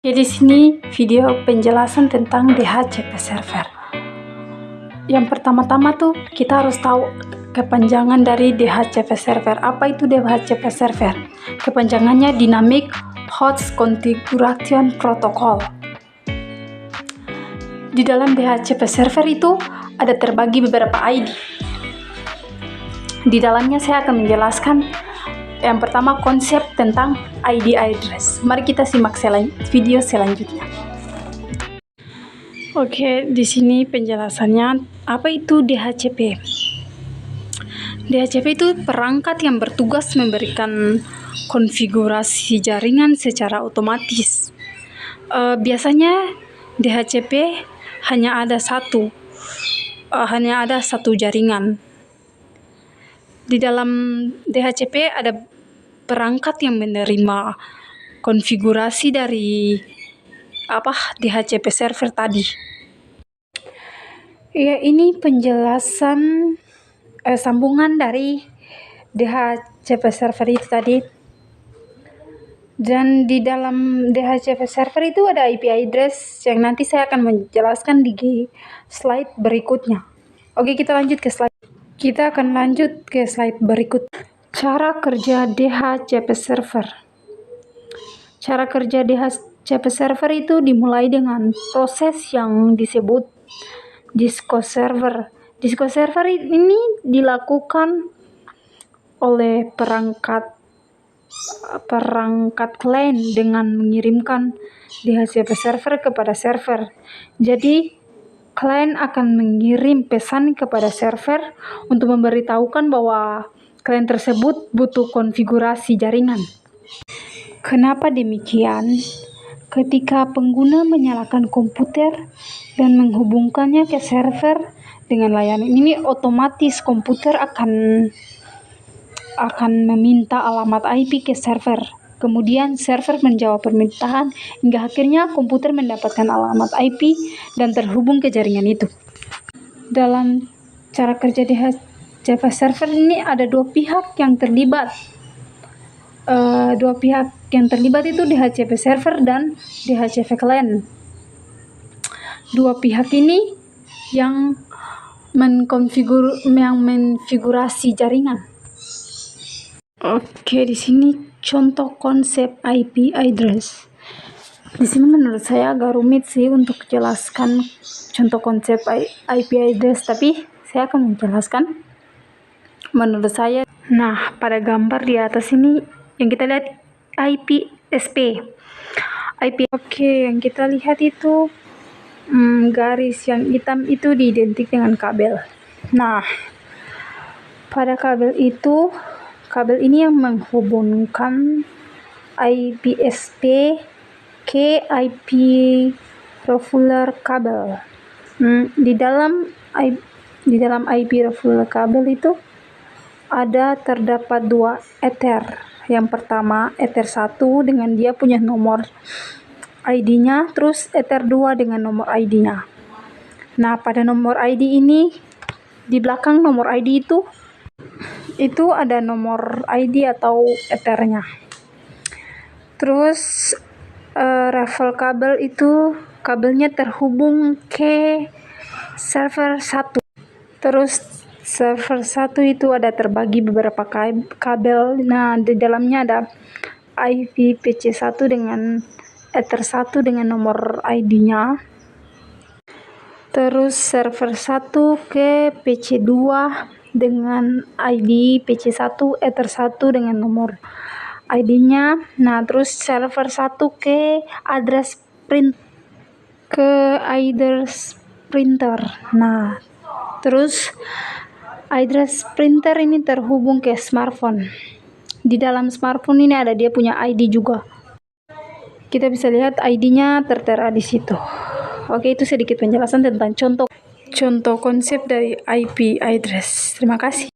Jadi di sini video penjelasan tentang DHCP server. Yang pertama-tama tuh kita harus tahu kepanjangan dari DHCP server. Apa itu DHCP server? Kepanjangannya Dynamic Host Configuration Protocol. Di dalam DHCP server itu ada terbagi beberapa ID. Di dalamnya saya akan menjelaskan yang pertama konsep tentang ID address. Mari kita simak video selanjutnya. Oke, di sini penjelasannya apa itu DHCP. DHCP itu perangkat yang bertugas memberikan konfigurasi jaringan secara otomatis. Biasanya DHCP hanya ada satu jaringan. Di dalam DHCP ada perangkat yang menerima konfigurasi dari DHCP server tadi. Ya, ini penjelasan sambungan dari DHCP server itu tadi. Dan di dalam DHCP server itu ada IP address yang nanti saya akan menjelaskan di slide berikutnya. Oke, kita lanjut ke slide. Kita akan lanjut ke slide berikut. Cara kerja DHCP server. Cara kerja DHCP server itu dimulai dengan proses yang disebut disco server. Disco server ini dilakukan oleh perangkat klien dengan mengirimkan DHCP server kepada server. Jadi klien akan mengirim pesan kepada server untuk memberitahukan bahwa klien tersebut butuh konfigurasi jaringan. Kenapa demikian? Ketika pengguna menyalakan komputer dan menghubungkannya ke server dengan layanan ini, otomatis komputer akan meminta alamat IP ke server. Kemudian server menjawab permintaan hingga akhirnya komputer mendapatkan alamat IP dan terhubung ke jaringan itu. Dalam cara kerja DHCP server ini ada dua pihak yang terlibat. Dua pihak yang terlibat itu DHCP server dan DHCP client. Dua pihak ini yang mengonfigurasi jaringan. Oke, di sini contoh konsep IP address. Di sini menurut saya agak rumit sih untuk jelaskan contoh konsep IP address, tapi saya akan menjelaskan menurut saya. Nah, pada gambar di atas ini yang kita lihat IPsp. Oke, yang kita lihat itu garis yang hitam itu diidentik dengan kabel. Nah, pada kabel ini yang menghubungkan IPsp ke IP refueler kabel. Di dalam IP refueler kabel itu terdapat dua ether. Yang pertama ether 1 dengan dia punya nomor ID-nya, terus ether 2 dengan nomor ID-nya. Nah, pada nomor ID ini di belakang nomor ID itu ada nomor ID atau ethernya. Terus refill kabel itu kabelnya terhubung ke server 1. Terus server 1 itu ada terbagi beberapa kabel. Nah, di dalamnya ada IPPC1 dengan ether 1 dengan nomor ID-nya. Terus server 1 ke PC2 dengan ID PC1 ether 1 dengan nomor ID-nya. Nah, terus server 1 ke address printer. Nah, terus address printer ini terhubung ke smartphone. Di dalam smartphone ini ada dia punya ID juga. Kita bisa lihat ID-nya tertera di situ. Oke, itu sedikit penjelasan tentang contoh konsep dari IP address. Terima kasih.